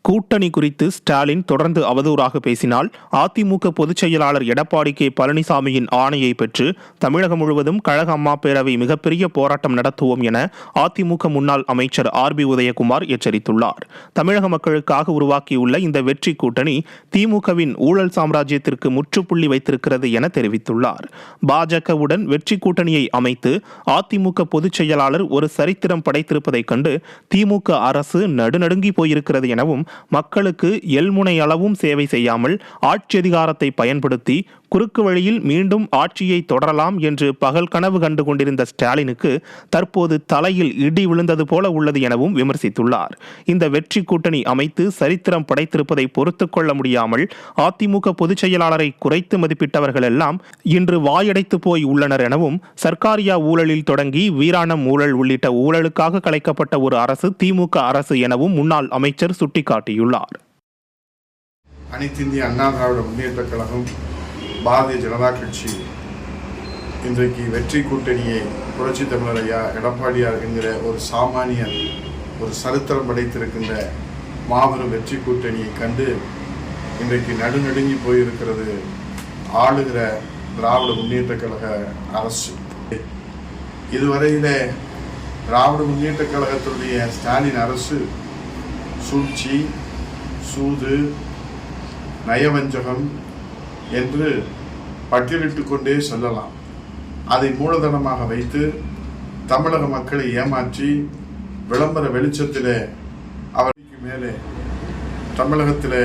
கூட்டணி குறித்து ஸ்டாலின் தொடர்ந்து அவதூறாக பேசினால் அதிமுக பொதுச் செயலாளர் எடப்பாடி கே பழனிசாமியின் ஆணையை பெற்று தமிழகம் முழுவதும் கழக அம்மா பேரவை மிகப்பெரிய போராட்டம் நடத்துவோம் என அதிமுக முன்னாள் அமைச்சர் ஆர்.பி. உதயகுமார் எச்சரித்துள்ளார். தமிழக மக்களுக்காக உருவாக்கியுள்ள இந்த வெற்றி கூட்டணி திமுகவின் ஊழல் சாம்ராஜ்யத்திற்கு முற்றுப்புள்ளி வைத்திருக்கிறது என தெரிவித்துள்ளார். பாஜகவுடன் வெற்றி கூட்டணியை அமைத்து அதிமுக பொதுச் செயலாளர் ஒரு சரித்திரம் படைத்திருப்பதைக் கண்டு திமுக அரசு நடுநடுங்கி போயிருக்கிறது எனவும், மக்களுக்கு எல்முனை அளவும் சேவை செய்யாமல் ஆட்சி அதிகாரத்தை பயன்படுத்தி குறுக்கு வழியில் மீண்டும் ஆட்சியை தொடரலாம் என்று பகல் கனவு கண்டு கொண்டிருந்த ஸ்டாலினுக்கு தற்போது தலையில் இடி விழுந்தது போல உள்ளது எனவும் விமர்சித்துள்ளார். இந்த வெற்றி கூட்டணி அமைத்து சரித்திரம் படைத்திருப்பதை பொறுத்துக் கொள்ள முடியாமல் அதிமுக பொதுச் செயலாளரை குறைத்து மதிப்பிட்டவர்கள் எல்லாம் இன்று வாயடைத்து போய் உள்ளனர் எனவும், சர்க்காரியா ஊழலில் தொடங்கி வீராணம் ஊழல் உள்ளிட்ட ஊழலுக்காக கலைக்கப்பட்ட ஒரு அரசு திமுக அரசு எனவும் முன்னாள் அமைச்சர் சுட்டிக்காட்டியுள்ளார். அனைத்து இந்திய அண்ணா திராவிட முன்னேற்ற கழகம், பாரதிய ஜனதா கட்சி இன்றைக்கு வெற்றி கூட்டணியை புரட்சி தமிழர் ஐயா எடப்பாடியார் என்கிற ஒரு சாமானியர் ஒரு சரித்திரம் படைத்திருக்கின்ற மாபெரும் வெற்றி கூட்டணியை கண்டு இன்றைக்கு நடுநடுங்கி போயிருக்கிறது ஆளுகிற திராவிட முன்னேற்ற கழக அரசு. இதுவரையிலே திராவிட முன்னேற்ற கழகத்தினுடைய ஸ்டாலின் அரசு சூழ்ச்சி, சூது, நயவஞ்சகம் என்று பட்டியலிட்டுக் கொண்டே சொல்லலாம். அதை மூலதனமாக வைத்து தமிழக மக்களை ஏமாற்றி விளம்பர வெளிச்சத்திலே அவருக்கு மேலே தமிழகத்திலே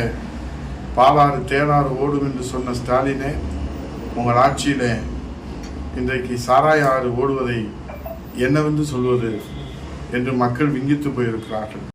பாலாறு தேனாறு ஓடும் என்று சொன்ன ஸ்டாலினே, உங்கள் ஆட்சியிலே இன்றைக்கு சாராய ஆறு ஓடுவதை என்னவென்று சொல்வது என்று மக்கள் விங்கித்து போயிருக்கிறார்கள்.